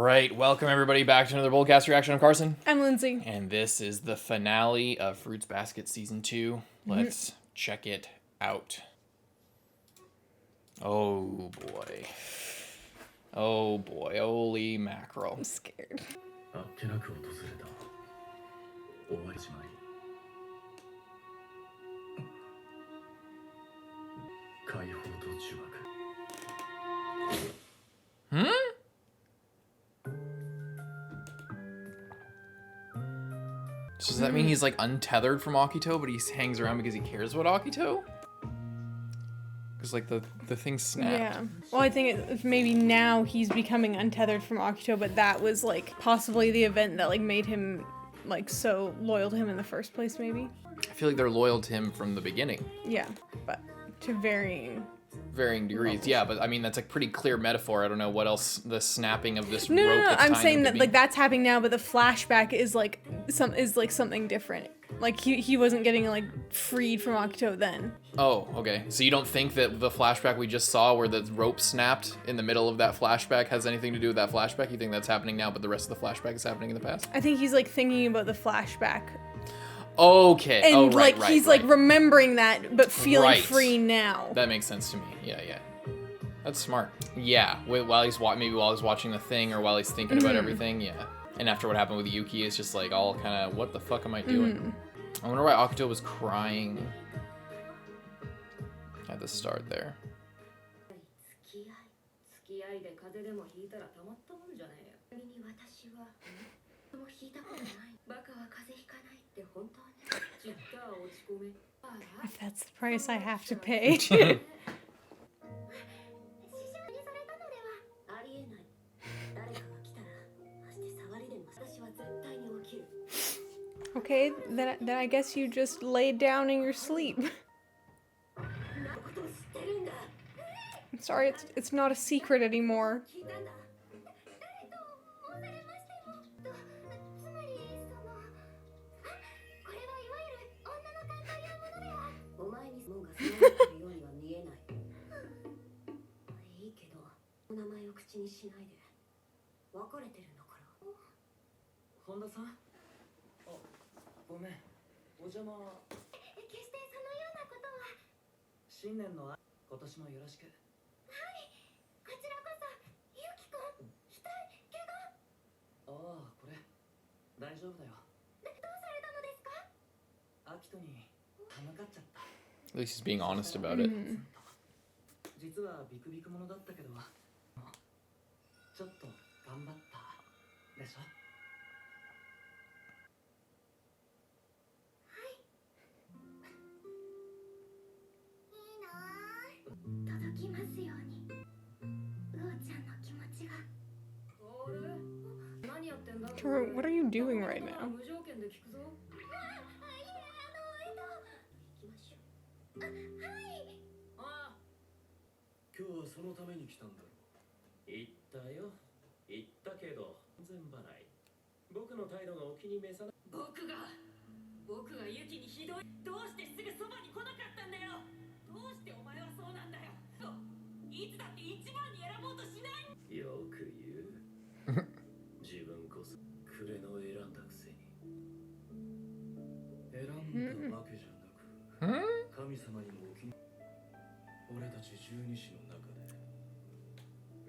right, welcome everybody back to another Boldcast reaction. I'm Carson. I'm Lindsay. And this is the finale of Fruits Basket Season 2. Let's check it out. Oh boy. Oh boy, holy mackerel. I'm scared. Hmm? So does that mean he's like untethered from AKITO, but he hangs around because he cares about AKITO? Because like the thing snapped. Yeah. Well, I think it's maybe now he's becoming untethered from AKITO, but that was like possibly the event that like made him like so loyal to him in the first place, maybe. I feel like they're loyal to him from the beginning. Yeah, but to varying Degrees. Yeah, but I mean that's a pretty clear metaphor. I don't know what else the snapping of this No, rope. no, no. That's I'm tying saying him that could like be. that's happening now, but the flashback is like something different. Like he wasn't getting like freed from AKITO then. Oh, okay. So you don't think that the flashback we just saw where the rope snapped in the middle of that flashback has anything to do with that flashback? You think that's happening now, but the rest of the flashback is happening in the past? I think he's like thinking about the flashback. Okay. And oh, right, like he's like remembering that, but feeling free now. That makes sense to me. Yeah, yeah. That's smart. Yeah. While he's watching the thing or while he's thinking about everything. Yeah. And after what happened with Yuki, it's just like all kind of what the fuck am I doing? I wonder why AKITO was crying at the start there. If that's the price I have to pay. Okay, then I guess you just laid down in your sleep. I'm sorry, it's not a secret anymore. At least he's being honest about it. Tohru, what are you doing right now?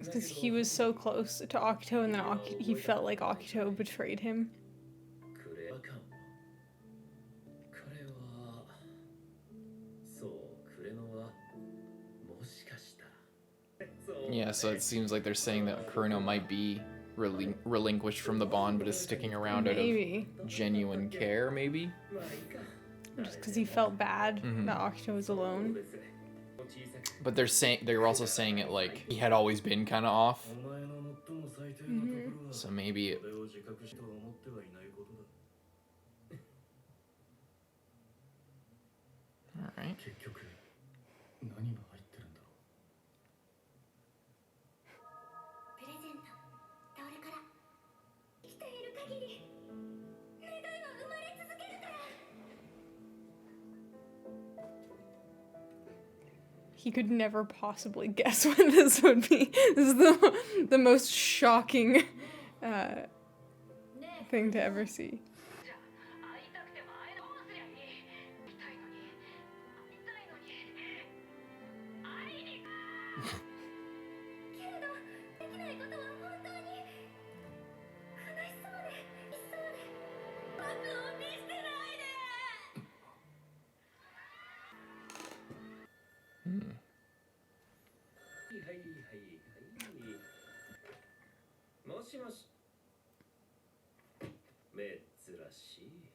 Because he was so close to AKITO, and then he felt like AKITO betrayed him. Yeah, so it seems like they're saying that Kureno might be relinquished from the bond, but is sticking around out of genuine care, maybe? Just because he felt bad that AKITO was alone. But they're also saying it like he had always been kind of off. So maybe it... Alright. He could never possibly guess when this would be. This is the most shocking thing to ever see. Hmm. もしもし。珍しい。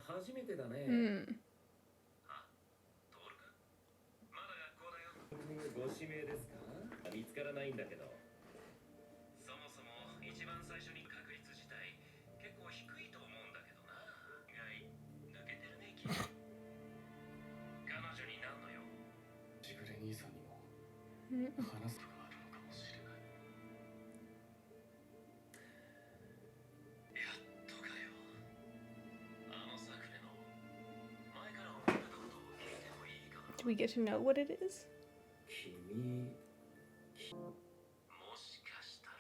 初めてだね。あ、トールか。まだ学校だよ。ご指名ですか？見つからないんだけど。そもそも一番最初に確率自体結構低いと思うんだけどな。意外抜けてるね君。彼女になんのよ。しぐれ兄さんにも話すことがあるのかもしれない。やっとかよ。あのサクレの前から思ってたことを聞いてもいいかな。 Do we get to know what it is? 君、もしかしたら。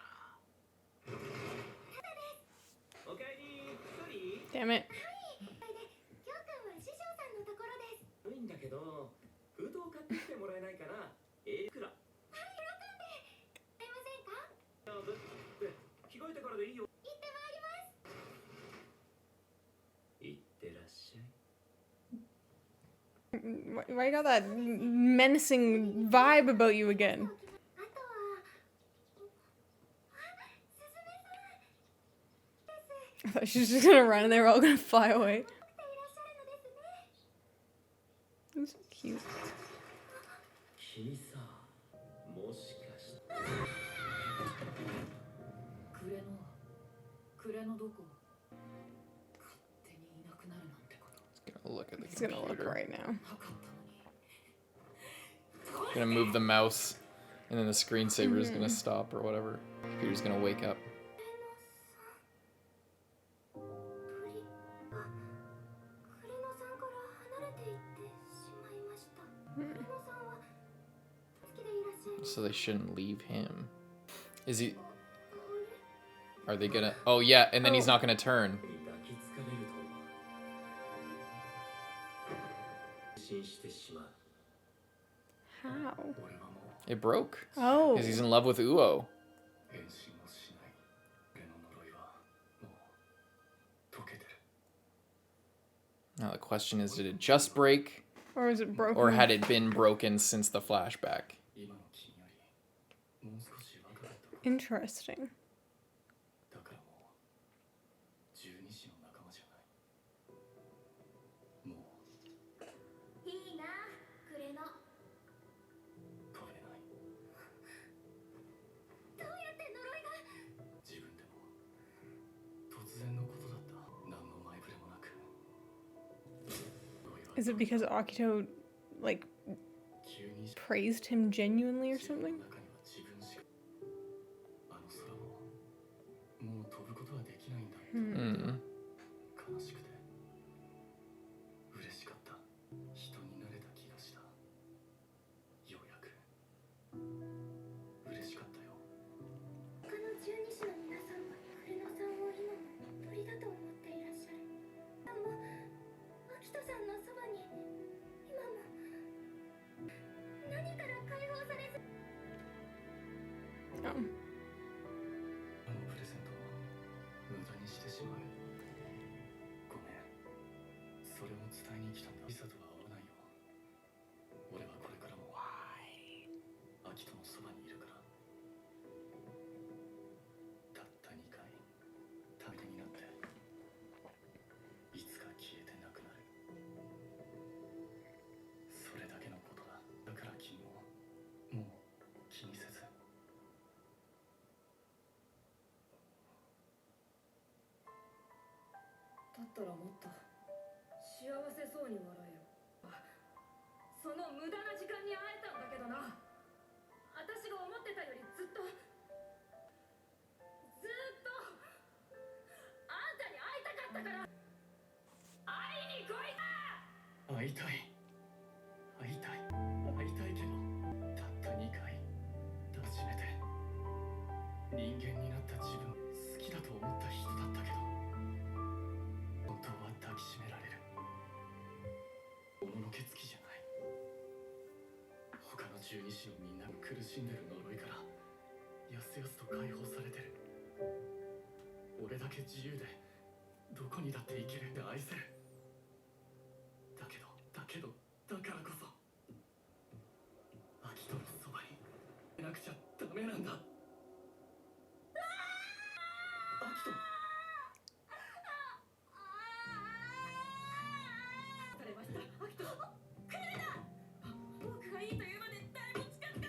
おかえり、一人？ Damn it. きょうくんは師匠さんのところです。いいんだけど、封筒買ってきてもらえないかな。いくら？はい、喜んで。買いませんか？着替えてからでいいよ。行ってまいります。いってらっしゃい。 Why you got that menacing vibe about you again? あとは、すずめさんです。 I thought she was just gonna run and they were all gonna fly away. 来ていらっしゃるのですね。 It was cute. 君さ、もしかして。クレノどこ？勝手にいなくなるなんてこと。Gonna look at the He's gonna look computer. right now. なかったのに。 Gonna move the mouse, and then the screensaver is gonna stop or whatever. Computer's gonna wake up. クレノさんから離れていってしまいました。クレノさんは好きでいらっしゃいます。 So they shouldn't leave him. Is he? Are they gonna? Oh yeah, and then he's not gonna turn. 抱きつかれると心してしまう。 How? 俺はもう It broke. Oh. Because he's in love with Uo. 変身もしない。俺の呪いはもう解けてる。 Now the question is, did it just break, Or was it broken? or had it been broken since the flashback? 今の君よりもう少し若かった頃。 Interesting. だからもう十二支の仲間じゃない。もういいな、クレノ。変えない。どうやって呪いが？自分でも突然のことだった。何の前触れもなく。 Is it because Akito, like, 急に praised him genuinely or 自分 something? の中には自分しか。あの空をもう飛ぶことはできないんだ。 Hmm. 悲しくて嬉しかった。人になれた気がした。ようやく嬉しかったよ。他の十二支の皆さんはクレノさんを今も鳥だと思っていらっしゃる。でも、アキトさんのそばに今も何から解放されず。 Oh. あのプレゼントを無駄にしてしまう。ごめん。それを伝えに来たんだ。リサとは会わないよ。俺はこれからもアキトのそばにいるから。たった2回旅になっていつか消えてなくなる。それだけのことだ。だから君ももう気にせず。だったらもっと幸せそうに笑えよ。その無駄な時間に会えたんだけどな。私が思ってたよりずっとあんたに会いたかったから。会いに来いな。会いたい。会いたい。会いたいけど、たった2回。初めて人間になった自分好きだ士のみんなが苦しんでる呪いからやすやすと解放されてる。俺だけ自由でどこにだって生きるって愛せる。だけどだからこそアキトのそばにいなくちゃダメなんだ。アキトされました。アキト、クレナ。僕がいいというまで誰も近づか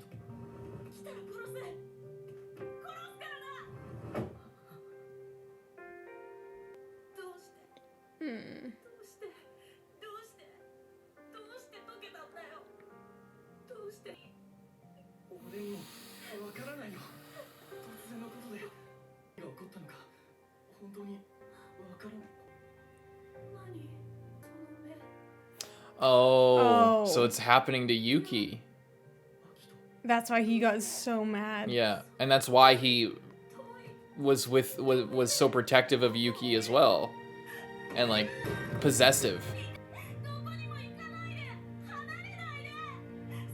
来たら殺すからな。どうしてHmm. どうして解けたんだよ。どうして俺にもわからないよ。突然のことで何が起こったのか本当にわからない。何その目。 Oh, Oh. so it's happening to Yuki. アキト That's why he got so mad. Yeah, and that's why he was so protective of Yuki as well, and like possessive. どこにも行かないで。離れないで。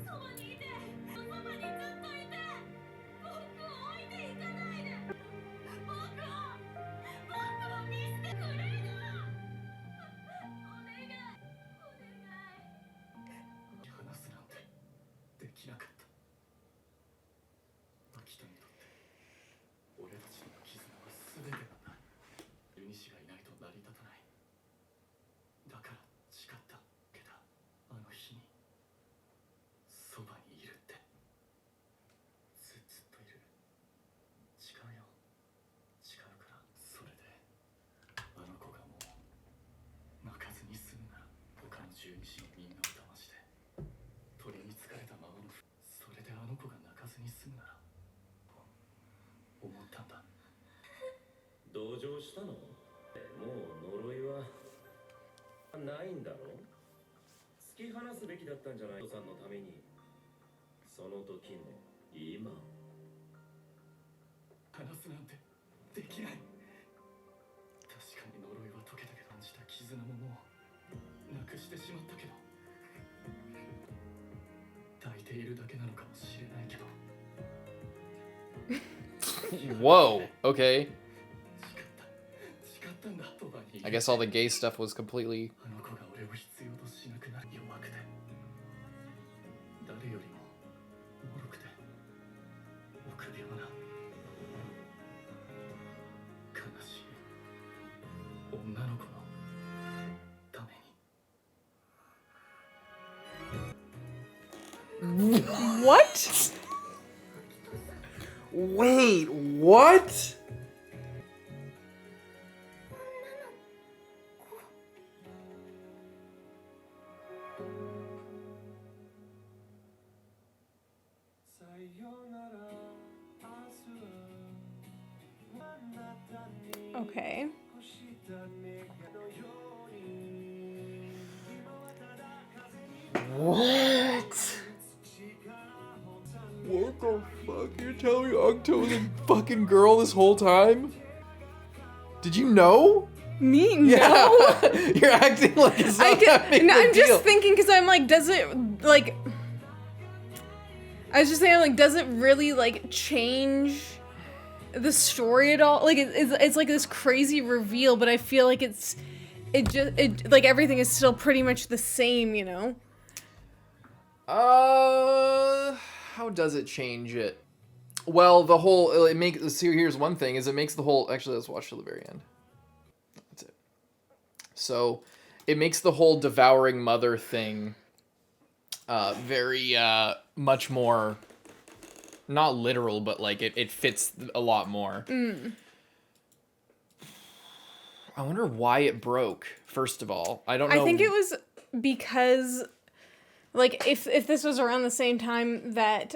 そばにいて。そばにずっといて。僕を置いていかないで。僕を見捨てくれるな。お願い。話すなんてできなかった。アキトにとって俺たちの絆は全てなんだ。ユニシがいないと成り立たない。だから誓ったけど、あの日にそばにいるって。ずっといる。誓うよ。誓うから。それであの子がもう泣かずに済むなら他の十二支のみんなを騙して鳥に疲れたままのそれであの子が泣かずに済むなら思ったんだ。同情したの？もう呪いはないんだろ？突き放すべきだったんじゃない？お父さんのために。その時の今話すなんてできない。確かに呪いは解けたけど感じた絆ももうなくしてしまったけど抱いているだけなのかもしれないけど Whoa. Okay. 誓ったんだ。そばにいる。 I guess all the gay stuff was completely. あの子が俺を必要としなくなる。弱くて誰よりも脆くて臆病な悲しい女の子のために。 What? Wait, what? Okay. What? What the fuck? You're telling me Octo was a fucking girl this whole time? Did you know? Me? No. You're acting like it's I not that big did, no, of a I'm deal. just thinking because I'm like, does it like? I was just saying, like, does it really like change the story at all? Like, it's like this crazy reveal, but I feel like it like everything is still pretty much the same, you know? How does it change it? Well, the whole here's one thing is it makes the whole actually let's watch till the very end. That's it. So, it makes the whole devouring mother thing very much more not literal, but like it fits a lot more. I wonder why it broke, first of all. I don't know. I think it was because, like, if this was around the same time that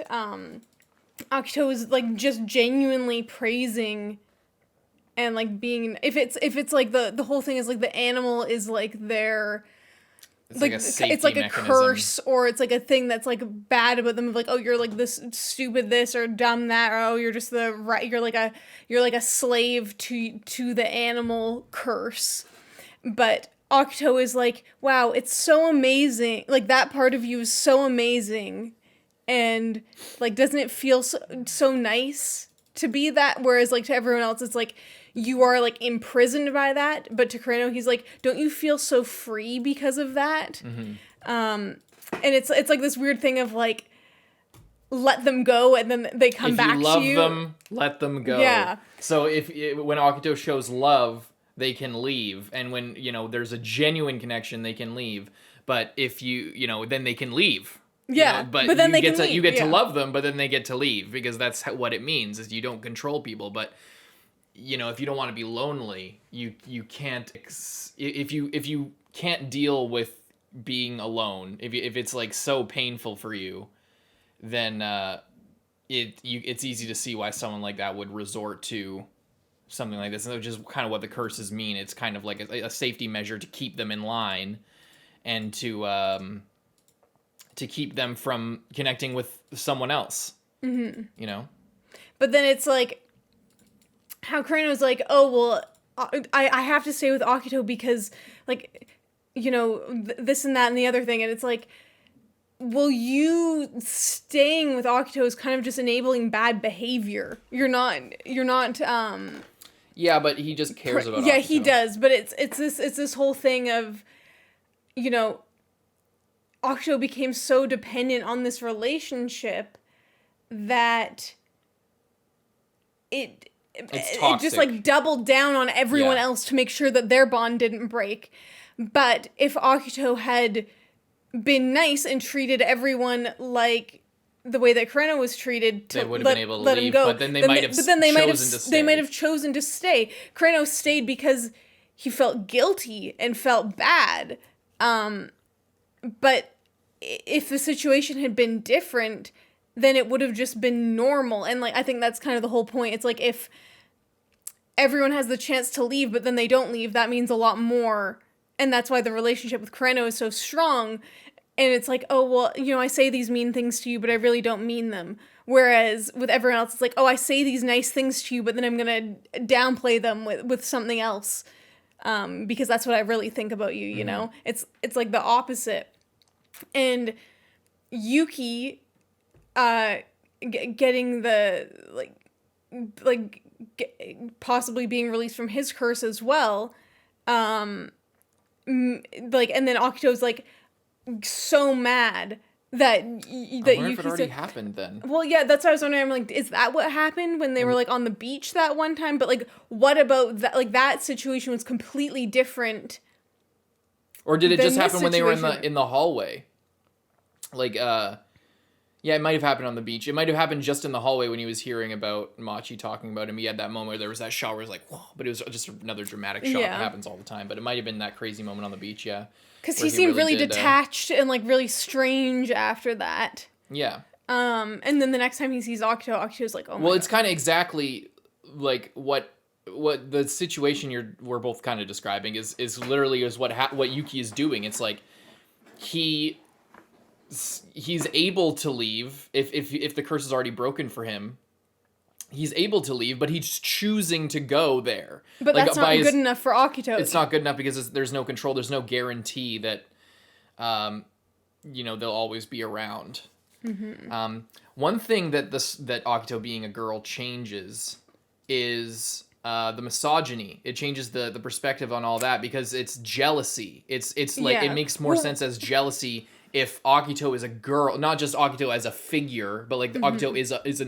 Akito was like just genuinely praising and like being, if it's like the whole thing is like the animal is like their, it's like a safety it's like mechanism. A curse, or it's like a thing that's like bad about them, like, oh, you're like this stupid this or dumb that, or oh, you're just the right, you're like a slave to the animal curse. But Akito is like, wow, it's so amazing, like that part of you is so amazing And like, doesn't it feel so nice to be that? Whereas like to everyone else, it's like you are like imprisoned by that. But to Kureno, he's like, don't you feel so free because of that? And it's like this weird thing of like, let them go and then they come back to you. If you love them, let them go. Yeah. So when Akito shows love, they can leave, and when there's a genuine connection, they can leave. But if then they can leave. Yeah, but then they get can to, you leave, get to love them, but then they get to leave, because that's what it means, is you don't control people. But if you don't want to be lonely, you can't. If you can't deal with being alone, if it's like so painful for you, then it's easy to see why someone like that would resort to something like this, which is kind of what the curses mean. It's kind of like a safety measure to keep them in line, and to keep them from connecting with someone else. But then it's like how Kureno's like, oh well, I have to stay with Akito because like this and that and the other thing, and it's like, well, you staying with Akito is kind of just enabling bad behavior. You're not Yeah, but he just cares about Akito. Yeah, he does, but it's this whole thing of Akito became so dependent on this relationship that it just like doubled down on everyone else to make sure that their bond didn't break. But if Akito had been nice and treated everyone like the way that Kureno was treated, they would have been able to leave, him go. But then they might have chosen to stay. Kureno stayed because he felt guilty and felt bad. But if the situation had been different, then it would have just been normal. And like, I think that's kind of the whole point. It's like, if everyone has the chance to leave, but then they don't leave, that means a lot more. And that's why the relationship with Kureno is so strong. And it's like, oh, well, I say these mean things to you, but I really don't mean them. Whereas with everyone else, it's like, oh, I say these nice things to you, but then I'm going to downplay them with something else. Because that's what I really think about you, you know? It's like the opposite. And Yuki, getting the, possibly being released from his curse as well, and then Akito's, so mad that Yuki... if it already happened then. Well, yeah, that's what I was wondering. I'm like, is that what happened when they were, on the beach that one time? But, what about that? That situation was completely different. Or did it just happen when they were in the hallway? Yeah, it might have happened on the beach. It might have happened just in the hallway when he was hearing about Machi talking about him. He had that moment where there was that shot where it was like, whoa, but it was just another dramatic shot. Yeah. That happens all the time. But it might have been that crazy moment on the beach, yeah. Because he seemed really detached and, really strange after that. Yeah. And then the next time he sees Akito's like, oh my God. Well, it's kind of exactly, what the situation we're both kind of describing is literally what Yuki is doing. It's like, he's able to leave if the curse is already broken for him. He's able to leave, but he's choosing to go there. But that's not good enough for Akito. It's not good enough because there's no control. There's no guarantee that, they'll always be around. Mm-hmm. One thing that Akito being a girl changes is the misogyny. It changes the perspective on all that because it's jealousy. It's like it makes more sense as jealousy if Akito is a girl, not just Akito as a figure, but Akito is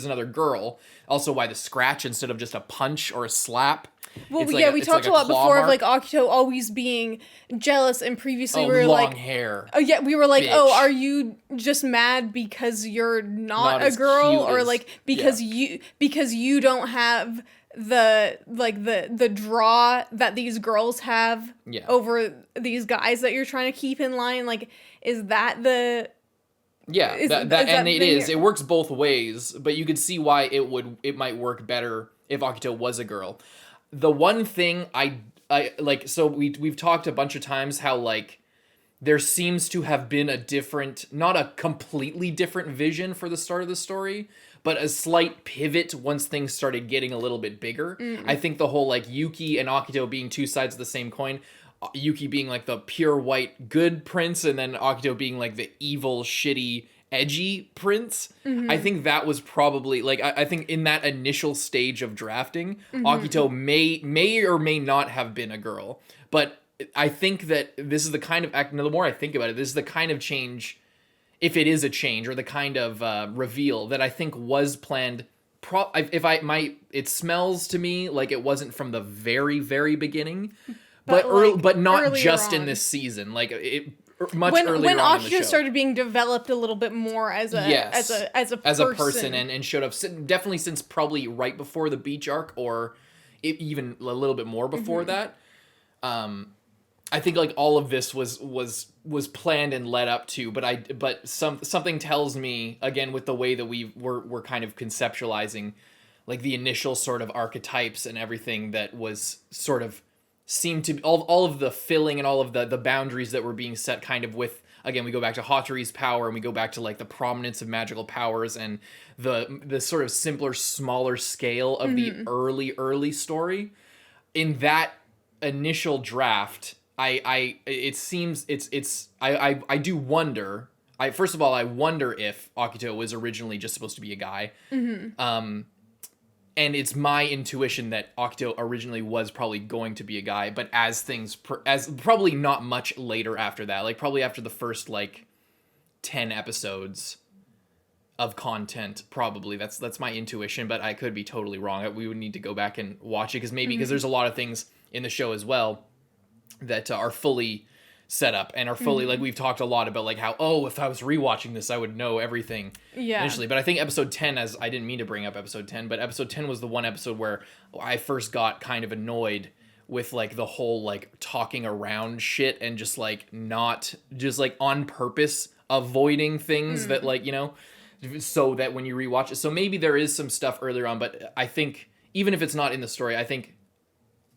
another girl. Also, why the scratch instead of just a punch or a slap? Well, we talked a lot before of Akito always being jealous, and previously we were long hair. Oh yeah, we were like, bitch. oh, are you just mad because you're not a girl, or because you don't have the draw that these girls have over these guys that you're trying to keep in line? Is that the... Yeah, it works both ways, but you could see why it might work better if Akito was a girl. The one thing I so we've talked a bunch of times how there seems to have been a different, not a completely different vision for the start of the story, but a slight pivot once things started getting a little bit bigger. I think the whole Yuki and Akito being two sides of the same coin, Yuki being the pure white good prince, and then Akito being the evil, shitty edgy prince. I think that was probably like I think in that initial stage of drafting, Akito may or may not have been a girl, but I think that this is the kind of the more I think about it, this is the kind of change, if it is a change, or the kind of reveal that I think was planned. It smells to me like it wasn't from the very, very beginning, but not just in this season. Like it much earlier when on in the show. Akito started being developed a little bit more as a person and showed up definitely since probably right before the beach arc, or even a little bit more before that. I think like all of this was planned and led up to, but something tells me, again, with the way that we're kind of conceptualizing like the initial sort of archetypes and everything that was sort of seemed to all of the filling and all of the boundaries that were being set kind of with, again, we go back to Hatori's power and we go back to like the prominence of magical powers and the sort of simpler, smaller scale of the early story. In that initial draft, I do wonder. First of all, I wonder if Akito was originally just supposed to be a guy. And it's my intuition that Akito originally was probably going to be a guy, but as probably not much later after that, like probably after the first like 10 episodes of content, probably that's my intuition, but I could be totally wrong. We would need to go back and watch it because there's a lot of things in the show as well that are fully set up and are fully like, we've talked a lot about like how, if I was rewatching this I would know everything initially, but I think episode 10, as I didn't mean to bring up episode 10, but episode 10 was the one episode where I first got kind of annoyed with like the whole like talking around shit and just like not just like on purpose avoiding things that like, you know, so that when you rewatch it, so maybe there is some stuff earlier on, but I think even if it's not in the story, I think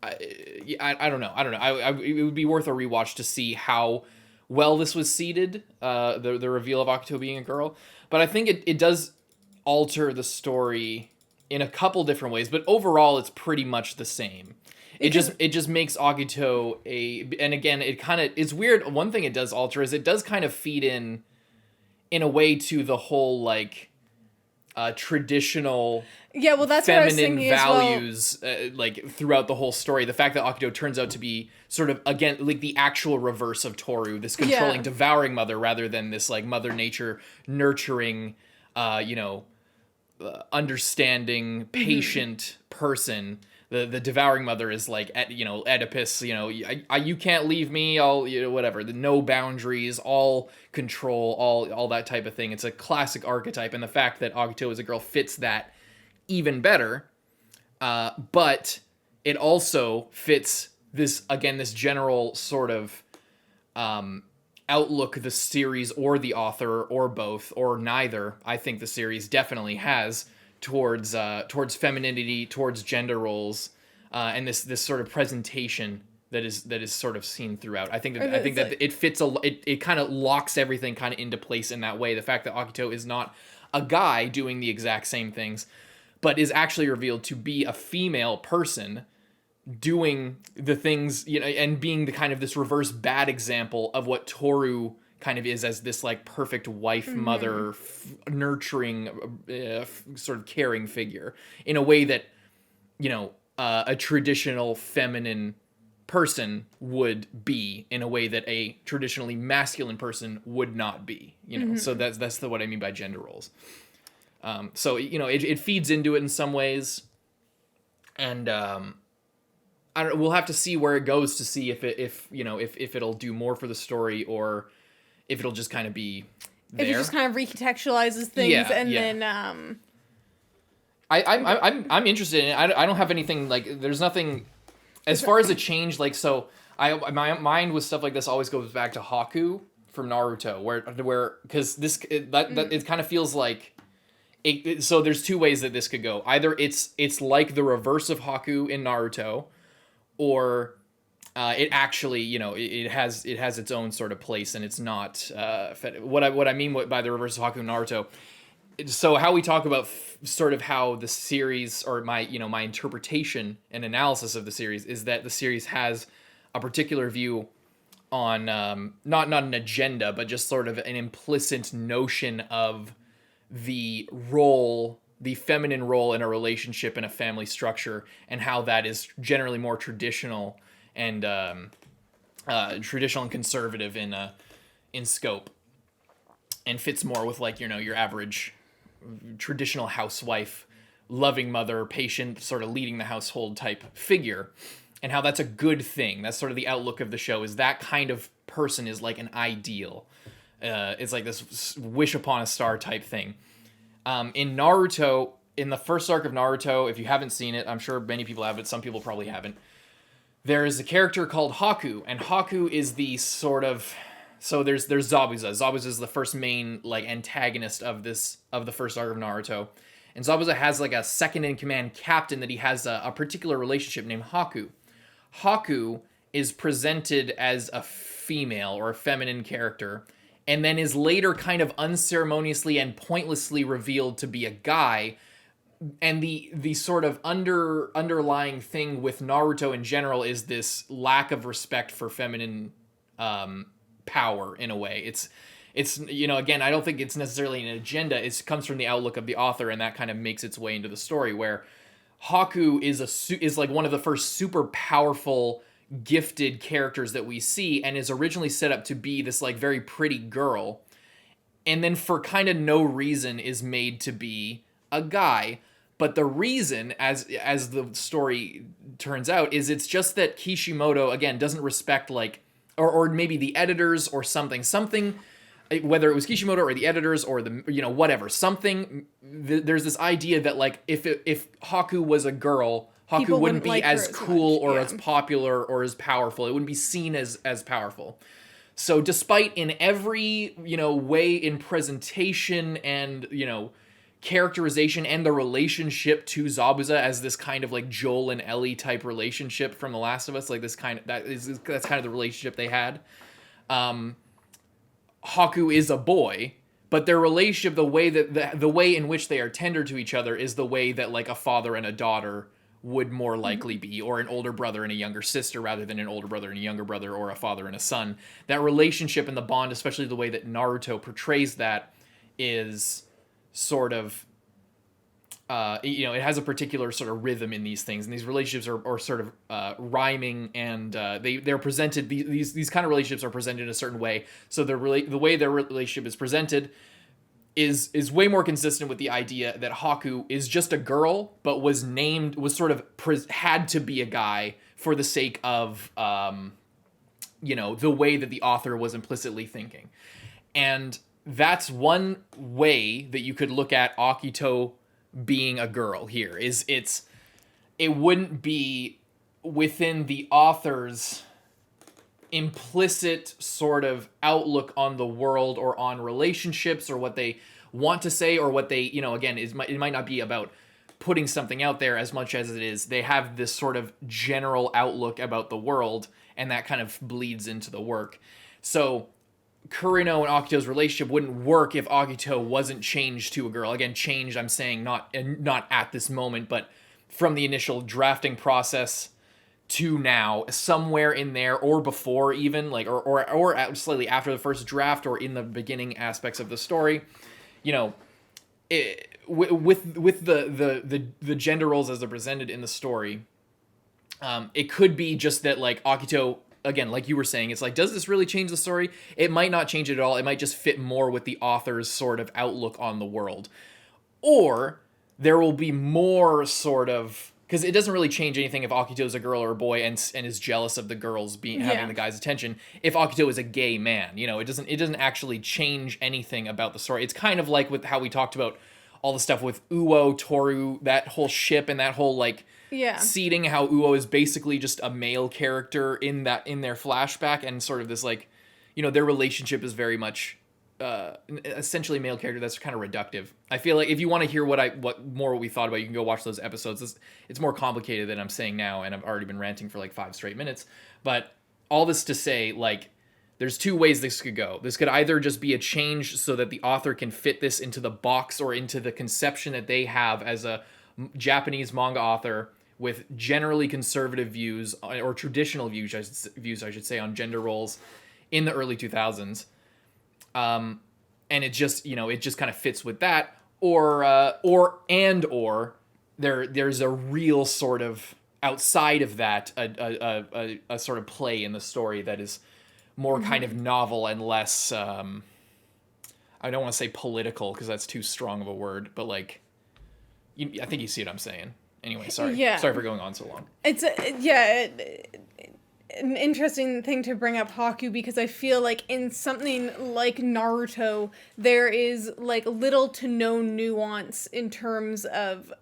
I don't know. It would be worth a rewatch to see how well this was seeded, the reveal of Akito being a girl. But I think it does alter the story in a couple different ways. But overall, it's pretty much the same. It just makes Akito and again, it's weird. One thing it does alter is it does kind of feed in a way to the whole like traditional that's feminine values like throughout the whole story. The fact that Akito turns out to be sort of, again, like the actual reverse of Tohru, this controlling, devouring mother, rather than this like mother nature nurturing, understanding, patient person. The devouring mother is like, Oedipus, you can't leave me, I'll, whatever, the no boundaries, all control, all that type of thing. It's a classic archetype, and the fact that Akito as a girl fits that even better, but it also fits this general sort of outlook the series or the author or both or neither, I think the series definitely has towards femininity, towards gender roles, and this sort of presentation that is sort of seen throughout. I think that it fits it kind of locks everything kind of into place in that way. The fact that Akito is not a guy doing the exact same things, but is actually revealed to be a female person doing the things, and being the kind of this reverse bad example of what Tohru kind of is as this like perfect wife, mother, nurturing, sort of caring figure in a way that, a traditional feminine person would be, in a way that a traditionally masculine person would not be, so that's what I mean by gender roles. So, it feeds into it in some ways, and, we'll have to see where it goes to see if it'll do more for the story, or if it'll just kind of be there. If it just kind of recontextualizes things, then I'm interested in it. I don't have anything like, there's nothing as far as a change, like, so my mind with stuff like this always goes back to Haku from Naruto, where because it kind of feels like so there's two ways that this could go. Either it's like the reverse of Haku in Naruto, or it actually, it has its own sort of place, and it's not what I mean by the reverse of Haku in Naruto. So how we talk about sort of how the series, or my interpretation and analysis of the series, is that the series has a particular view not an agenda, but just sort of an implicit notion of the role, the feminine role in a relationship in a family structure, and how that is generally more traditional and conservative in scope, and fits more with like, your average traditional housewife, loving mother, patient, sort of leading the household type figure, and how that's a good thing. That's sort of the outlook of the show, is that kind of person is like an ideal. It's like this wish upon a star type thing. In Naruto, in the first arc of Naruto, if you haven't seen it, I'm sure many people have, but some people probably haven't. There is a character called Haku, and Haku is the sort of... So there's Zabuza. Zabuza is the first main like antagonist of the first arc of Naruto. And Zabuza has like a second-in-command captain that he has a particular relationship named Haku. Haku is presented as a female or a feminine character, and then is later kind of unceremoniously and pointlessly revealed to be a guy. And the sort of underlying thing with Naruto in general is this lack of respect for feminine power in a way. It's again, I don't think it's necessarily an agenda. It comes from the outlook of the author, and that kind of makes its way into the story, where Haku is like one of the first super powerful, gifted characters that we see, and is originally set up to be this like very pretty girl, and then for kind of no reason is made to be a guy. But the reason, as the story turns out, is it's just that Kishimoto, again, doesn't respect like, or maybe the editors or something, whether it was Kishimoto or the editors or the, whatever, something, there's this idea that like, if Haku was a girl, Haku People wouldn't be like as her as cool much, or yeah. as popular or as powerful. It wouldn't be seen as powerful. So despite in every, way in presentation and, characterization and the relationship to Zabuza as this kind of like Joel and Ellie type relationship from The Last of Us, like that's kind of the relationship they had. Haku is a boy, but their relationship, the way in which they are tender to each other, is the way that like a father and a daughter would more likely be, or an older brother and a younger sister, rather than an older brother and a younger brother, or a father and a son. That relationship and the bond, especially the way that Naruto portrays that, is sort of it has a particular sort of rhythm in these things, and these relationships are sort of rhyming, and they're presented, these kind of relationships are presented in a certain way. So the way their relationship is presented is way more consistent with the idea that Haku is just a girl, but was sort of had to be a guy for the sake of the way that the author was implicitly thinking. And that's one way that you could look at Akito being a girl here, it wouldn't be within the author's implicit sort of outlook on the world or on relationships, or what they want to say, or what they, again, it might not be about putting something out there as much as it is they have this sort of general outlook about the world, and that kind of bleeds into the work. So Kureno and Akito's relationship wouldn't work if Akito wasn't changed to a girl. Again, changed, I'm saying not at this moment, but from the initial drafting process to now, somewhere in there, or before even, like, or slightly after the first draft, or in the beginning aspects of the story, with the gender roles as they're presented in the story, it could be just that like Akito, again, like you were saying, it's like, does this really change the story? It might not change it at all. It might just fit more with the author's sort of outlook on the world. Or there will be more sort of, because it doesn't really change anything if Akito is a girl or a boy and is jealous of the girls having the guy's attention. If Akito is a gay man, it doesn't actually change anything about the story. It's kind of like with how we talked about all the stuff with Uo, Tohru, that whole ship, and that whole like seeding, how Uo is basically just a male character in their flashback, and sort of this like, their relationship is very much essentially male character. That's kind of reductive. I feel like if you want to hear what we thought about, you can go watch those episodes. It's more complicated than I'm saying now, and I've already been ranting for like 5 straight minutes. But all this to say, like, there's 2 ways this could go. This could either just be a change so that the author can fit this into the box, or into the conception that they have as a Japanese manga author with generally conservative views or traditional views I should say on gender roles in the early 2000s. And it just, it just kind of fits with that, or there's a real sort of outside of that, a sort of play in the story that is more kind of novel and less, I don't want to say political because that's too strong of a word, but like, I think you see what I'm saying. Anyway, sorry. Yeah. Sorry for going on so long. It's an interesting thing to bring up Haku, because I feel like in something like Naruto, there is like little to no nuance in terms of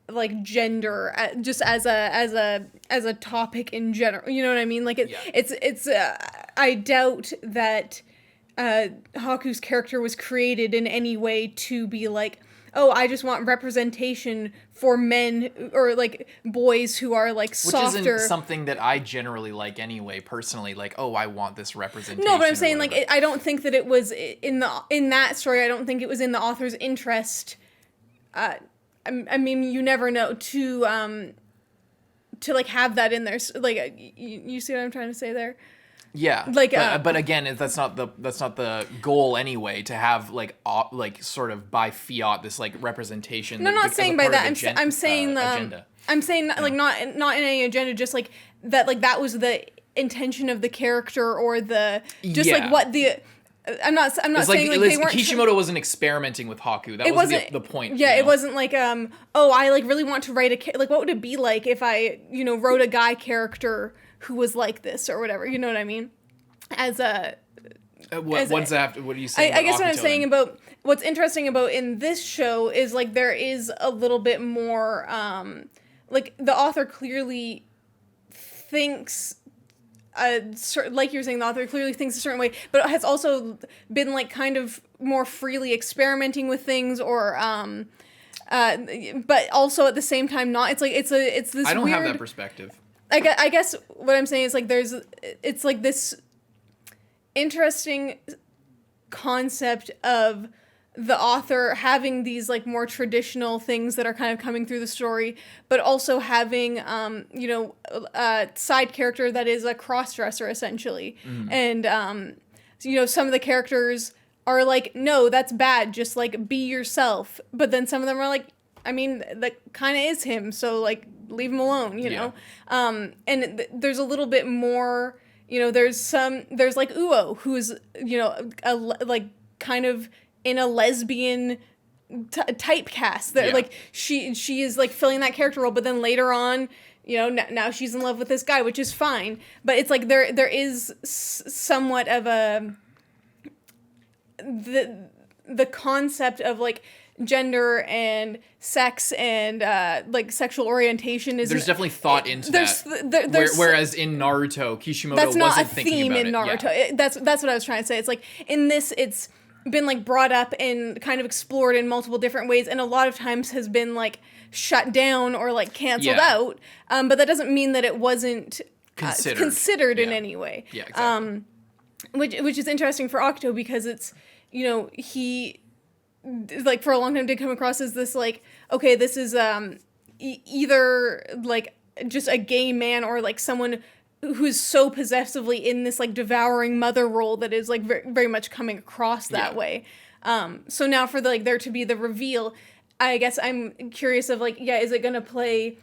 like gender, just as a topic in general. You know what I mean? Like it's I doubt that Haku's character was created in any way to be like, oh, I just want representation for men or like boys who are like softer. Which isn't something that I generally like anyway, personally. Like, oh, I want this representation. No, but I'm saying like I don't think that it was in that story. I don't think it was in the author's interest. I mean, you never know to like have that in there. Like, you see what I'm trying to say there? Yeah, like, but again, that's not the goal anyway. To have like sort of by fiat this like representation. No, I'm not saying by that. I'm saying agenda. I'm saying like not in any agenda. Just like that. Like that was the intention of the character, or the just like what the. I'm not saying like they weren't. Kishimoto wasn't experimenting with Haku. That wasn't the point. Yeah, it wasn't like oh, I like really want to write like what would it be like if I wrote a guy character who was like this or whatever, you know what I mean? As a what are you saying? I guess what I'm saying about what's interesting about in this show is like there is a little bit more like the author clearly thinks like you were saying, the author clearly thinks a certain way, but has also been like kind of more freely experimenting with things, or but also at the same time not. It's like it's this. I don't weird, have that perspective. I guess what I'm saying is like it's like this interesting concept of the author having these like more traditional things that are kind of coming through the story, but also having a side character that is a cross-dresser essentially. And some of the characters are like, no, that's bad, just like be yourself. But then some of them are like, I mean, that kind of is him, so like leave him alone, you know? And there's a little bit more, there's like Uo, who's, like kind of in a lesbian typecast that like she is like filling that character role, but then later on, now she's in love with this guy, which is fine. But it's like there is somewhat of the concept of like gender and sex and like sexual orientation is there's definitely thought into that. Whereas in Naruto, Kishimoto that's not wasn't a thinking theme about in Naruto. Yeah. That's what I was trying to say. It's like in this, it's been like brought up and kind of explored in multiple different ways, and a lot of times has been like shut down or like canceled out. But that doesn't mean that it wasn't considered in any way. Yeah, exactly. Which is interesting for AKITO, because it's he like for a long time did come across as this like, okay, this is either like just a gay man or like someone who's so possessively in this like devouring mother role that is like very, very much coming across that way. So now for there to be the reveal, I guess I'm curious of like, is it gonna play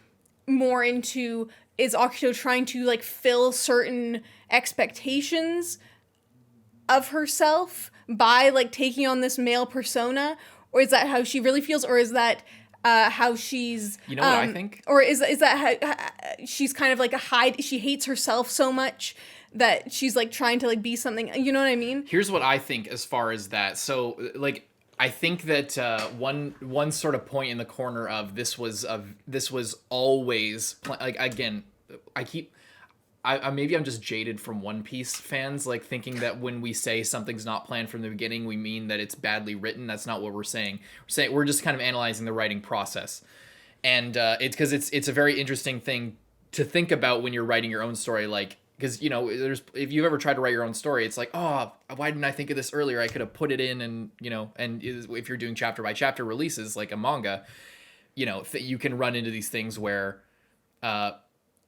more into, is AKITO trying to like fill certain expectations of herself by like taking on this male persona, or is that how she really feels, or is that how she's what I think, or is that how she's kind of like she hates herself so much that she's like trying to like be something, you know what I mean? Here's what I think as far as that. So like I think that one sort of point in the corner of this was always like, again, maybe I'm just jaded from One Piece fans, like thinking that when we say something's not planned from the beginning, we mean that it's badly written. That's not what we're saying. We're just kind of analyzing the writing process, and it's because it's a very interesting thing to think about when you're writing your own story. Like, because if you've ever tried to write your own story, it's like, oh, why didn't I think of this earlier? I could have put it in, and if you're doing chapter by chapter releases like a manga, you can run into these things where in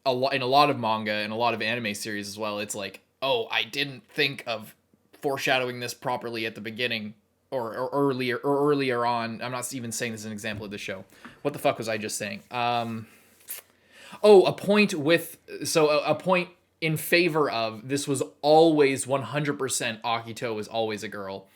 a lot of manga and a lot of anime series as well, it's like, oh, I didn't think of foreshadowing this properly at the beginning or earlier on. I'm not even saying this as an example of the show. What the fuck was I just saying? A point in favor of this was always 100% Akito is always a girl,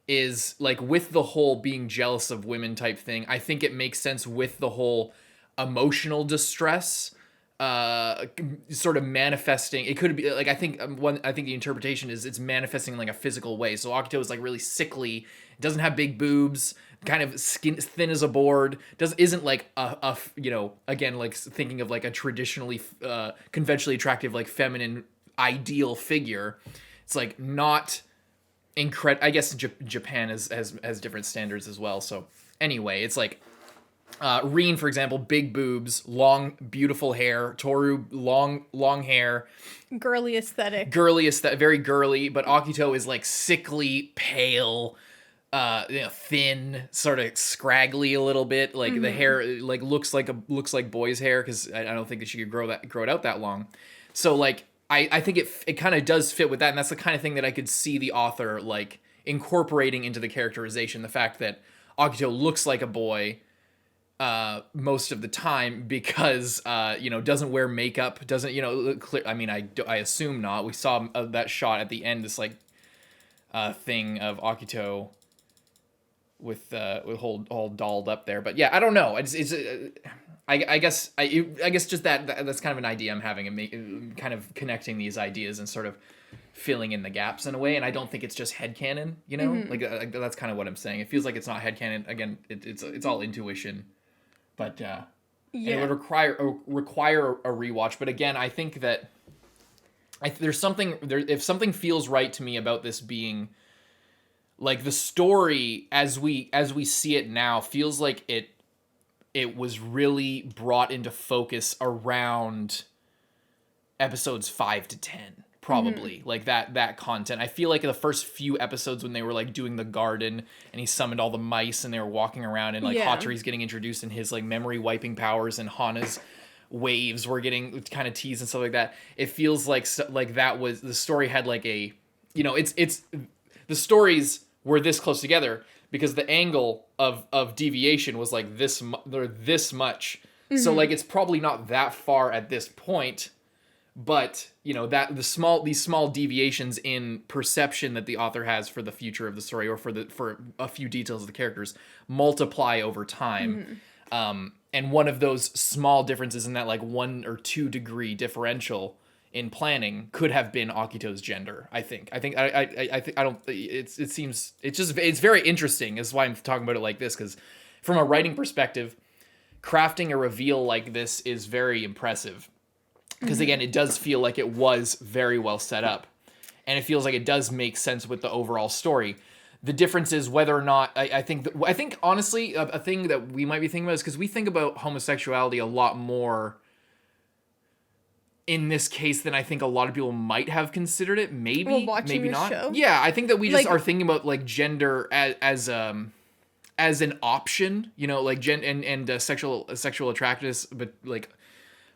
is like with the whole being jealous of women type thing. I think it makes sense with the whole emotional distress sort of manifesting. It could be like, I think the interpretation is it's manifesting in like a physical way. So Akito is like really sickly, doesn't have big boobs, kind of skin thin as a board, isn't like a again, like thinking of like a traditionally conventionally attractive, like feminine ideal figure. It's like not incredible. I guess Japan has different standards as well. So anyway, it's like Rin, for example, big boobs, long, beautiful hair. Tohru, long hair. Girly aesthetic. Very girly. But Akito is like sickly, pale, thin, sort of scraggly a little bit. Like the hair, like looks like boy's hair, because I don't think that she could grow it out that long. So like I think it kind of does fit with that, and that's the kind of thing that I could see the author like incorporating into the characterization. The fact that Akito looks like a boy most of the time because doesn't wear makeup, doesn't clear. I mean, I assume not. We saw that shot at the end, this like thing of Akito with all dolled up there. But yeah, I don't know. I guess just that's kind of an idea I'm having, and kind of connecting these ideas and sort of filling in the gaps in a way. And I don't think it's just headcanon, like that's kind of what I'm saying. It feels like it's not headcanon. Again, it's all intuition. But and it would require a rewatch. But again, I think that there's something there. If something feels right to me about this being like the story as we see it now, feels like it was really brought into focus around episodes 5 to 10. Probably like that content. I feel like the first few episodes when they were like doing the garden and he summoned all the mice and they were walking around and like Hatori's getting introduced and his like memory wiping powers and Hana's waves were getting kind of teased and stuff like that. It feels like that was the story had like a it's the stories were this close together because the angle of deviation was like this much. So like it's probably not that far at this point. But that these small deviations in perception that the author has for the future of the story or for a few details of the characters multiply over time, and one of those small differences in that like 1 or 2 degree differential in planning could have been Akito's gender. I think it's very interesting. Is why I'm talking about it like this, because from a writing perspective, crafting a reveal like this is very impressive. Because again, it does feel like it was very well set up, and it feels like it does make sense with the overall story. The difference is whether or not I think honestly a thing that we might be thinking about is because we think about homosexuality a lot more in this case than I think a lot of people might have considered it. Maybe not. Show? Yeah, I think that we just are thinking about like gender as an option, like sexual attractiveness, but like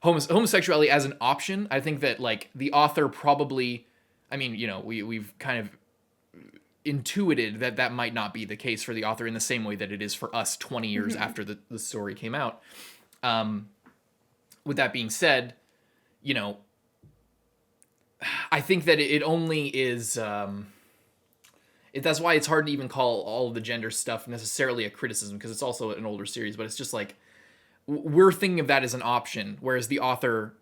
homosexuality as an option. I think that like the author probably, I mean, we've kind of intuited that might not be the case for the author in the same way that it is for us 20 years after the story came out. With that being said, I think that it only is, that's why it's hard to even call all of the gender stuff necessarily a criticism, because it's also an older series, but it's just like, we're thinking of that as an option, whereas the author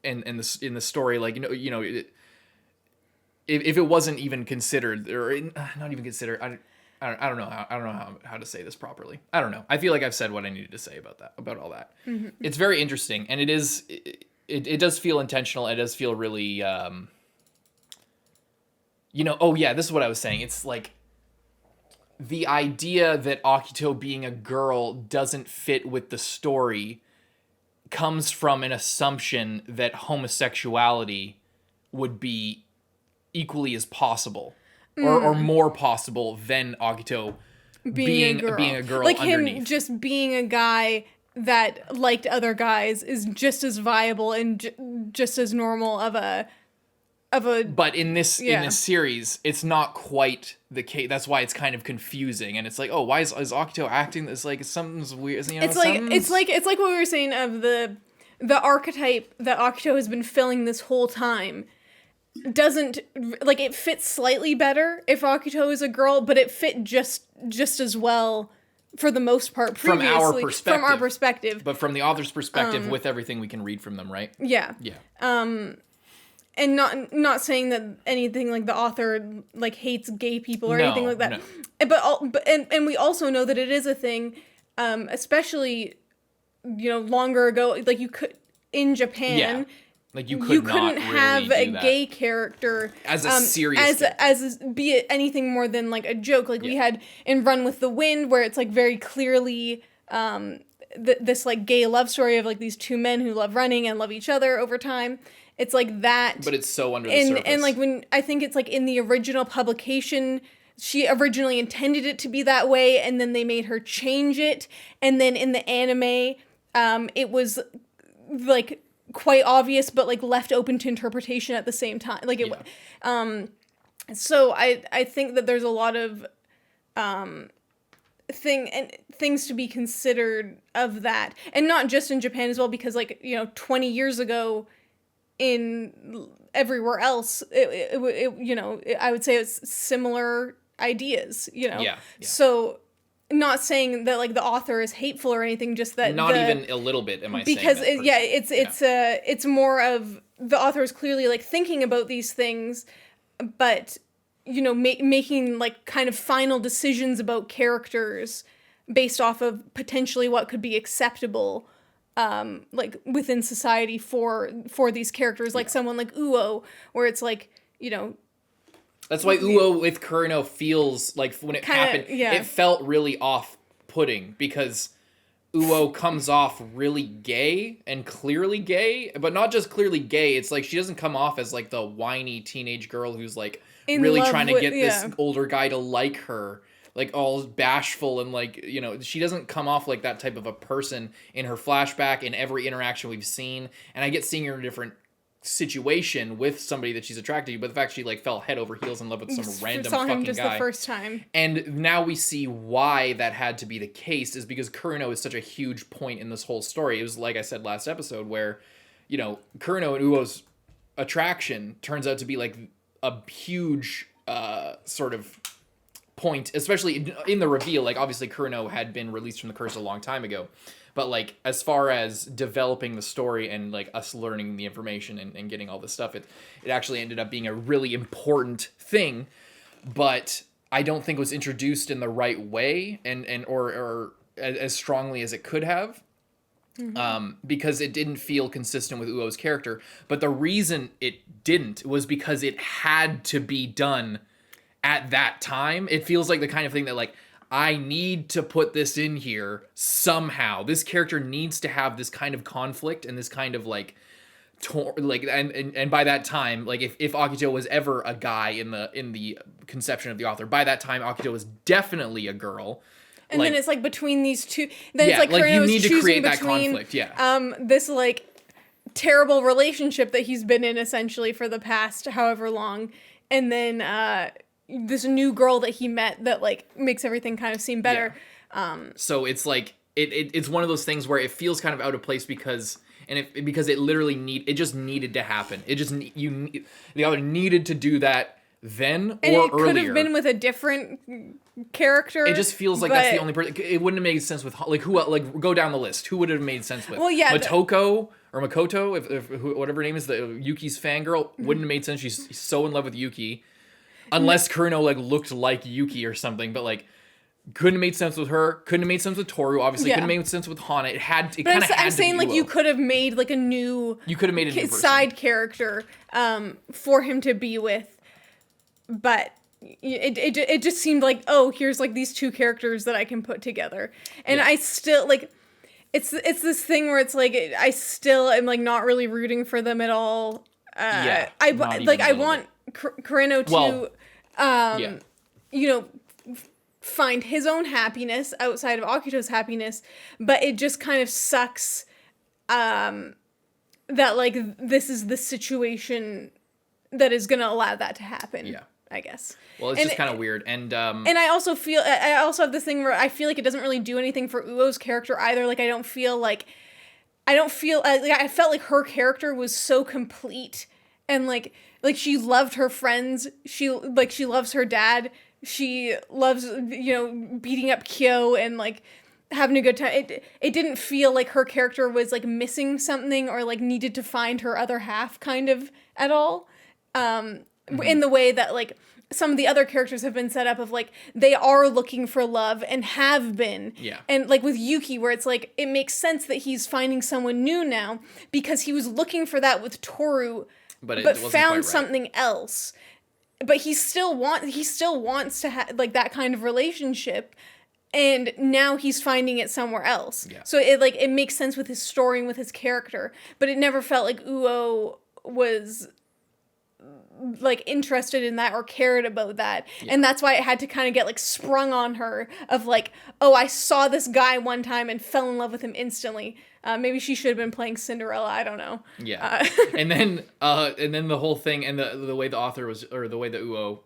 and in the story, like if it wasn't even considered or not even considered, I don't know how to say this properly. I don't know. I feel like I've said what I needed to say about all that. It's very interesting, and it does feel intentional. It does feel really oh yeah, this is what I was saying. It's like the idea that Akito being a girl doesn't fit with the story comes from an assumption that homosexuality would be equally as possible or more possible than Akito being a girl. Like underneath. him just being a guy that liked other guys is just as viable and just as normal of a But in this Yeah. series, it's not quite the case. That's why it's kind of confusing, and it's like, oh, why is Akito acting? It's like something's weird. You know, it's like what we were saying of the archetype that Akito has been filling this whole time doesn't, like, it fits slightly better if Akito is a girl, but it fit just as well for the most part from our previously perspective. from our perspective. But from the author's perspective, with everything we can read from them, right? Yeah. Yeah. And not saying that anything like the author like hates gay people or No, anything like that. no. But we also know that it is a thing, especially longer ago. Like you could in Japan. Yeah. Like you couldn't not have really a do that. gay character As a serious character. as be it anything more than like a joke. Like we Yeah. had in Run with the Wind, where it's like very clearly this like gay love story of like these two men who love running and love each other over time. It's like that, But it's so under the surface. and like when I think it's like in the original publication, she originally intended it to be that way, and then they made her change it, and then in the anime, it was like quite obvious, but like left open to interpretation at the same time. Like it, so I think that there's a lot of things to be considered of that, and not just in Japan as well, because like 20 years ago. In everywhere else, I would say it's similar ideas, Yeah. So, not saying that like the author is hateful or anything, just that Not even a little bit. Am I saying because that it's more of the author is clearly like thinking about these things, but making like kind of final decisions about characters based off of potentially what could be acceptable. Like within society for these characters, like someone like Uo, where it's like That's why Uo with Kureno feels like when it happened, it felt really off-putting because Uo comes off really gay and clearly gay, but not just clearly gay. It's like she doesn't come off as like the whiny teenage girl who's like really trying to get this older guy to like her. Like all bashful and like, she doesn't come off like that type of a person in her flashback in every interaction we've seen. And I get seeing her in a different situation with somebody that she's attracted to, but the fact she like fell head over heels in love with some random saw fucking him just guy. the first time. And now we see why that had to be the case is because Kureno is such a huge point in this whole story. It was like I said last episode where, Kureno and Uo's attraction turns out to be like a huge sort of point, especially in the reveal. Like obviously Kureno had been released from the curse a long time ago, but like as far as developing the story and like us learning the information and getting all this stuff, it actually ended up being a really important thing, but I don't think it was introduced in the right way or as strongly as it could have. Because it didn't feel consistent with Uo's character, but the reason it didn't was because it had to be done at that time. It feels like the kind of thing that like, I need to put this in here somehow. This character needs to have this kind of conflict and this kind of like, and by that time, like if Akito was ever a guy in the conception of the author, by that time Akito was definitely a girl. And then it's like between these two, then it's like you need to create that between, conflict. this like terrible relationship that he's been in essentially for the past however long, and then this new girl that he met that like makes everything kind of seem better. So it's like it's one of those things where it feels kind of out of place because it literally it just needed to happen. It just the other needed to do that then and or it could earlier. have been with a different character. It just feels like that's the only person. It wouldn't have made sense with like who like go down the list. Who would it have made sense with? Well, yeah, Motoko or Makoto, if whatever her name is, the Yuki's fangirl wouldn't have made sense. She's so in love with Yuki. Unless Kureno like looked like Yuki or something, but like couldn't have made sense with her. Couldn't have made sense with Tohru. Obviously, couldn't have made sense with Hana. It kind of had to. I'm saying like Uo. You could have made like a new. You could have made a new side character, for him to be with, but it just seemed like, oh, here's like these two characters that I can put together, and I still like. It's this thing where it's like I still am like not really rooting for them at all. I want Kureno to, find his own happiness outside of Akito's happiness, but it just kind of sucks that, like, this is the situation that is going to allow that to happen. Yeah. I guess. Well, it's just kind of weird. And I also have this thing where I feel like it doesn't really do anything for Uo's character either. Like, I felt like her character was so complete, and like she loved her friends. She loves her dad. She loves, beating up Kyou and like having a good time. It didn't feel like her character was like missing something or like needed to find her other half kind of at all. In the way that like some of the other characters have been set up of like they are looking for love and have been. Yeah. And like with Yuki, where it's like it makes sense that he's finding someone new now because he was looking for that with Tohru, but found something else. But he still wants to have like that kind of relationship, and now he's finding it somewhere else. Yeah. So it makes sense with his story and with his character, but it never felt like Uo was like interested in that or cared about that. Yeah. And that's why it had to kind of get like sprung on her of like, oh, I saw this guy one time and fell in love with him instantly. Maybe she should have been playing Cinderella. I don't know. Yeah. And then the whole thing and the way the author was, or the way the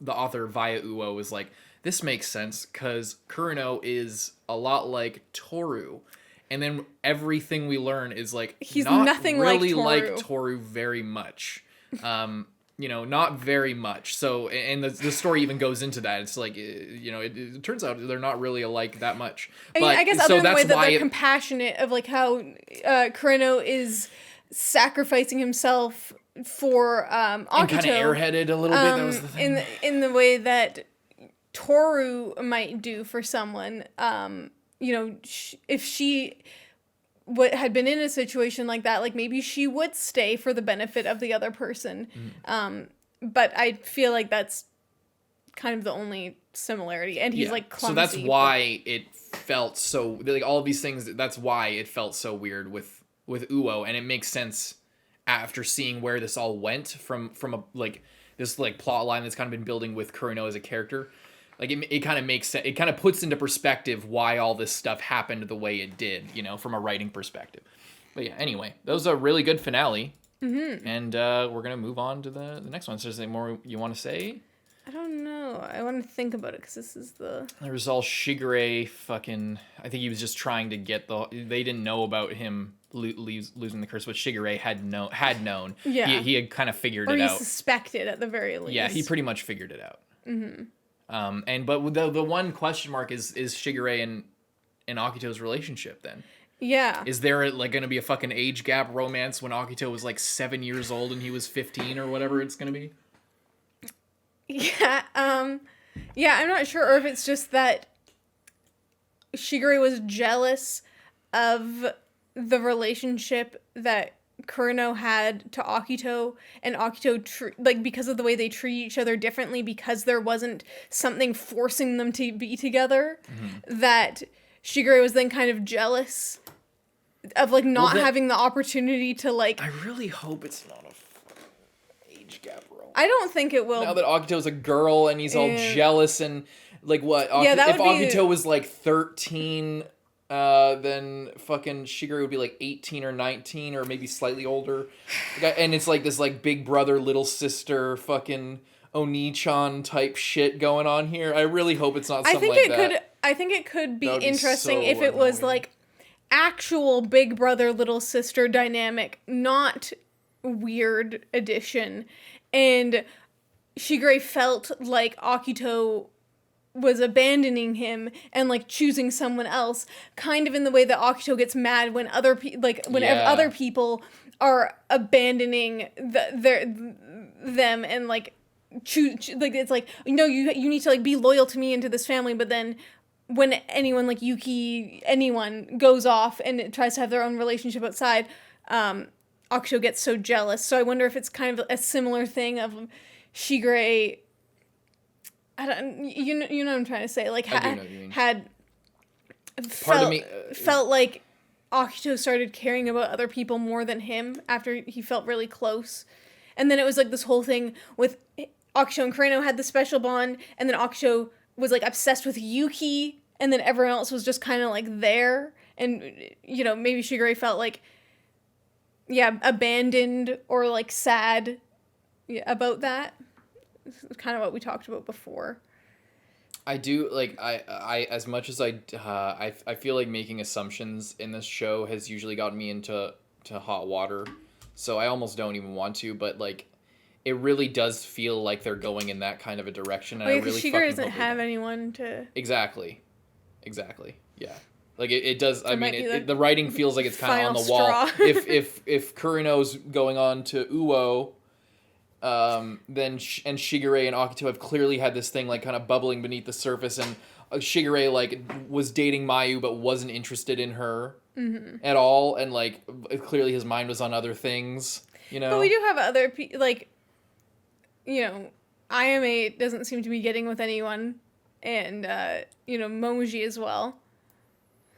author via Uo was like, this makes sense because Kureno is a lot like Tohru. And then everything we learn is like, he's not nothing really like Tohru very much. Not very much. So, and the story even goes into that. It's like, it turns out they're not really alike that much. I guess other than the way that they're compassionate of like how Kureno is sacrificing himself for Akito. And kind of airheaded a little bit. That was the thing. In the way that Tohru might do for someone. If she had been in a situation like that, like maybe she would stay for the benefit of the other person. But I feel like that's kind of the only similarity, and he's like clumsy. So that's why it felt so like all of these things. That's why it felt so weird with Uo, and it makes sense after seeing where this all went from a like this like plot line that's kind of been building with Kureno as a character. Like, it kind of makes sense. It kind of puts into perspective why all this stuff happened the way it did, from a writing perspective. But yeah, anyway, that was a really good finale. Mm-hmm. And we're going to move on to the next one. So is there anything more you want to say? I don't know. I want to think about it because this is the... There was all Shigure fucking... I think he was just trying to get the... They didn't know about him losing the curse, but Shigure had known. Yeah. He had kind of figured it out. Or he suspected at the very least. Yeah, he pretty much figured it out. Mm-hmm. But the one question mark is Shigure and Akito's relationship then? Yeah. Is there going to be a fucking age gap romance when Akito was like 7 years old and he was 15 or whatever it's going to be? Yeah. Yeah, I'm not sure, or if it's just that Shigure was jealous of the relationship that Kureno had to Akito, and Akito because of the way they treat each other differently, because there wasn't something forcing them to be together, that Shigure was then kind of jealous of like not having the opportunity to like... I really hope it's not a age gap romance. I don't think it will. Now that Akito's a girl and he's all jealous and like what? If Akito was like 13... then fucking Shigure would be like 18 or 19 or maybe slightly older. And it's like this like big brother, little sister fucking Oni-chan type shit going on here. I really hope it's not something like that. I think it could be That interesting so if it was like actual big brother, little sister dynamic, not weird addition. And Shigure felt like Akito was abandoning him and like choosing someone else, kind of in the way that Akito gets mad when other other people are abandoning them and like choose like it's like you need to like be loyal to me and to this family, but then when anyone like Yuki, anyone goes off and it tries to have their own relationship outside, Akito gets so jealous. So I wonder if it's kind of a similar thing of Shigure. I don't, you know what I'm trying to say. Like felt like Akito started caring about other people more than him after he felt really close, and then it was like this whole thing with Akito and Kureno had the special bond, and then Akito was like obsessed with Yuki, and then everyone else was just kind of like there, and you know, maybe Shigure felt like, yeah, abandoned or like sad, yeah, about that. This is kind of what we talked about before. I do like I as much as I feel like making assumptions in this show has usually gotten me into hot water, so I almost don't even want to. But like, it really does feel like they're going in that kind of a direction, and I really Shigure fucking doesn't hope they have don't. anyone to. Exactly, yeah. Like it does. I might mean, be the writing feels like it's kind of on the final wall. straw. if Kureno's going on to Uo. Then Shigure and Akito have clearly had this thing like kind of bubbling beneath the surface, and Shigure like was dating Mayu but wasn't interested in her at all, and like clearly his mind was on other things, you know. But we do have other like, you know, Ayame doesn't seem to be getting with anyone, and you know, Momiji as well.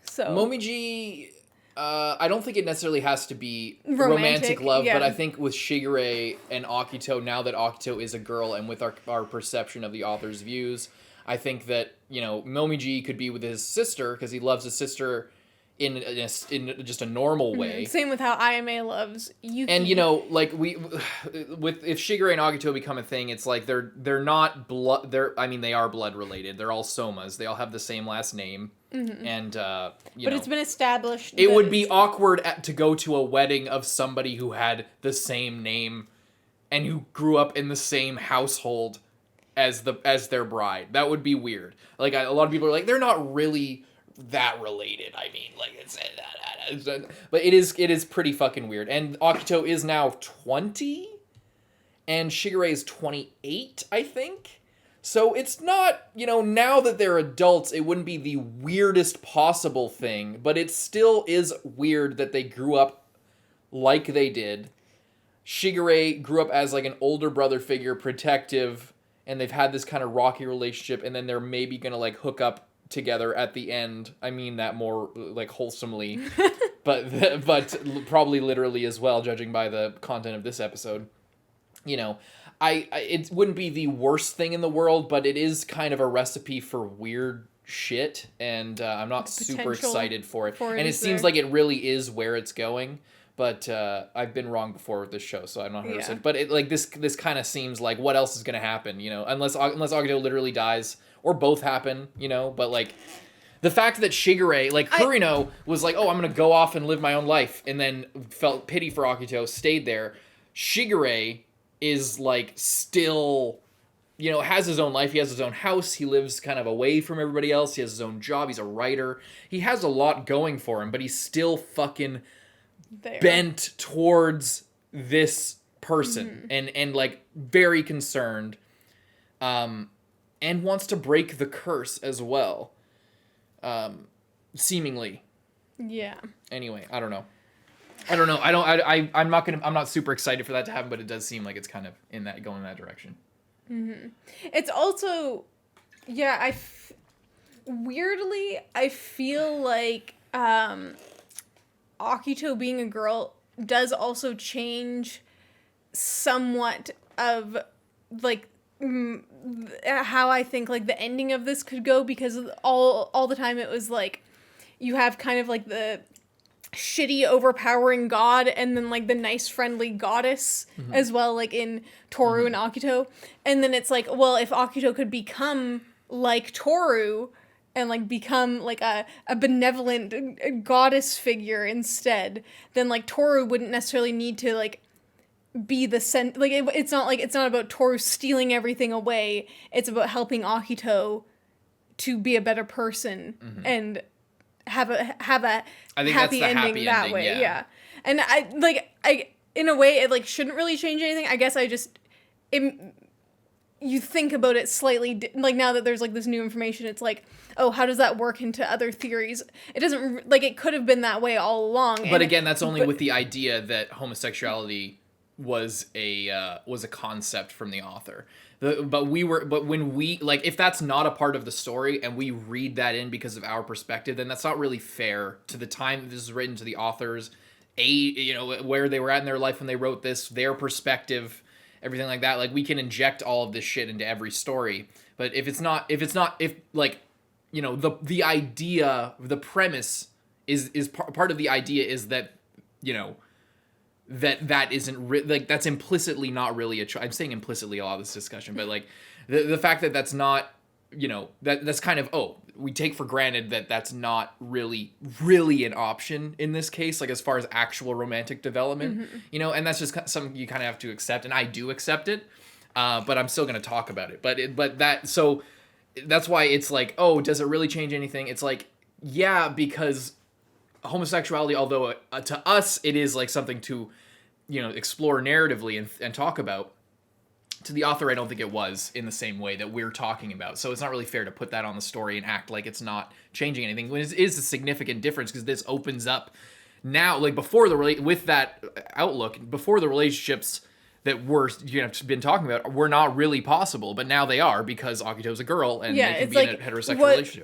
So Momiji, I don't think it necessarily has to be Romantic, romantic love, yeah. but I think with Shigure and Akito, now that Akito is a girl, and with our perception of the author's views, I think that, you know, Momiji could be with his sister because he loves his sister in just a normal way. Same with how Ayame loves Yuki. And, you know, like if Shigure and Agito become a thing, it's like they're not blood. They are blood related. They're all Soumas. They all have the same last name. And but it's been established. It would be awkward to go to a wedding of somebody who had the same name and who grew up in the same household as their bride. That would be weird. Like a lot of people are like, they're not really that related. I mean, like but it is pretty fucking weird. And Akito is now 20 and Shigure is 28, I think. So it's not, you know, now that they're adults, it wouldn't be the weirdest possible thing, but it still is weird that they grew up like they did. Shigure grew up as like an older brother figure, protective, and they've had this kind of rocky relationship, and then they're maybe gonna like hook up together at the end. I mean that more like wholesomely, but probably literally as well, judging by the content of this episode. You know, it wouldn't be the worst thing in the world, but it is kind of a recipe for weird shit, and I'm not super excited for it. And it seems like it really is where it's going, but I've been wrong before with this show, so I'm not 100%. Yeah. But this kind of seems like what else is going to happen, you know, unless Agito literally dies, or both happen, you know, but like the fact that Shigure, like Kureno, was like, oh, I'm going to go off and live my own life, and then felt pity for Akito, stayed there. Shigure is like still, you know, has his own life. He has his own house. He lives kind of away from everybody else. He has his own job. He's a writer. He has a lot going for him, but he's still fucking bent towards this person and like very concerned, and wants to break the curse as well, seemingly. Yeah. Anyway, I don't know. I'm not super excited for that to happen, but it does seem like it's kind of going in that direction. Mm-hmm. It's also, yeah, weirdly, I feel like Akito being a girl does also change somewhat of like how I think like the ending of this could go, because all the time it was like you have kind of like the shitty overpowering god and then like the nice friendly goddess as well, like in Tohru and Akito, and then it's like, well, if Akito could become like Tohru and like become like a benevolent goddess figure instead, then like Tohru wouldn't necessarily need to like be the it's not about Tohru stealing everything away. It's about helping Akito to be a better person and have a happy ending that way. Yeah. And I in a way it like shouldn't really change anything. I guess you think about it slightly, like now that there's like this new information, it's like, oh, how does that work into other theories? It doesn't, like, it could have been that way all along. But again, that's only with the idea that homosexuality was a concept from the author. But when we, like, if that's not a part of the story and we read that in because of our perspective, then that's not really fair to the time this is written, to the authors, where they were at in their life when they wrote this, their perspective, everything like that. Like, we can inject all of this shit into every story. But if like, you know, the idea, the premise is part of the idea is that, you know, that isn't like, that's implicitly not really I'm saying implicitly a lot of this discussion, but like the fact that that's not, you know, that's kind of, we take for granted that that's not really an option in this case, like as far as actual romantic development, you know, and that's just something you kind of have to accept, and I do accept it, but I'm still going to talk about it. So that's why it's like, does it really change anything? It's like, yeah, because homosexuality, although to us it is like something to, you know, explore narratively and talk about, to the author I don't think it was in the same way that we're talking about. So it's not really fair to put that on the story and act like it's not changing anything, when it is a significant difference, because this opens up now, like before with that outlook, before the relationships that we're, you know, been talking about were not really possible, but now they are, because Akito's a girl and they can be in a heterosexual relationship.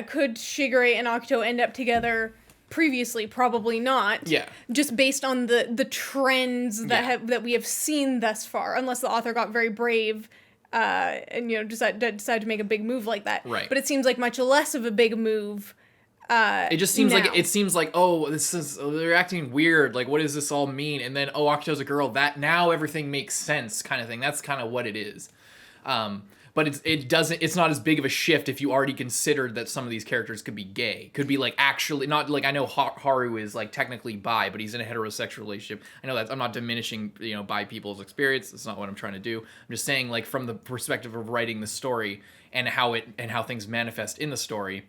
Could Shigure and Akito end up together previously? Probably not. Yeah. Just based on the trends that we have seen thus far, unless the author got very brave and, you know, decided to make a big move like that. Right. But it seems like much less of a big move. It just seems now. like they're acting weird. Like, what does this all mean? And then, Akito's a girl. That now everything makes sense, kind of thing. That's kind of what it is. But it's not as big of a shift if you already considered that some of these characters could be gay. Could be like, actually, not like, I know Haru is like technically bi, but he's in a heterosexual relationship. I know that I'm not diminishing, you know, bi people's experience. That's not what I'm trying to do. I'm just saying, like, from the perspective of writing the story and how things manifest in the story.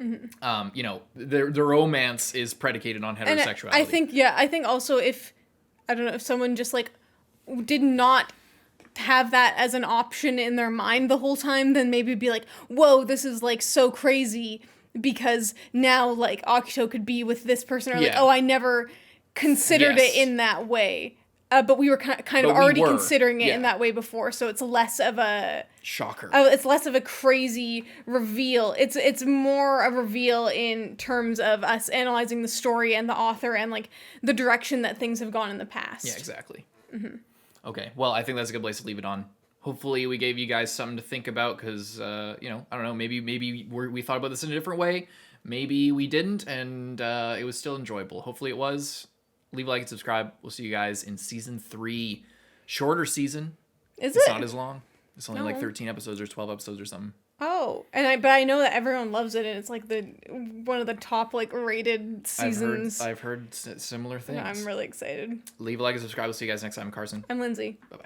You know, the romance is predicated on heterosexuality. And I think also if someone just like did not have that as an option in their mind the whole time, then maybe be like, whoa, this is like so crazy, because now like Akito could be with this person, or like, I never considered it in that way. But we were kind of already considering it in that way before, so it's less of a shocker. It's less of a crazy reveal. It's more a reveal in terms of us analyzing the story and the author and like the direction that things have gone in the past. Yeah, exactly. Okay, well, I think that's a good place to leave it on. Hopefully we gave you guys something to think about, because, you know, I don't know, maybe we thought about this in a different way. Maybe we didn't, and it was still enjoyable. Hopefully it was. Leave a like and subscribe. We'll see you guys in season 3. Shorter season. It's not as long. It's only like 13 episodes or 12 episodes or something. Oh, but I know that everyone loves it, and it's like one of the top like rated seasons. I've heard similar things. I'm really excited. Leave a like and subscribe. We'll see you guys next time. I'm Carson. I'm Lindsay. Bye-bye.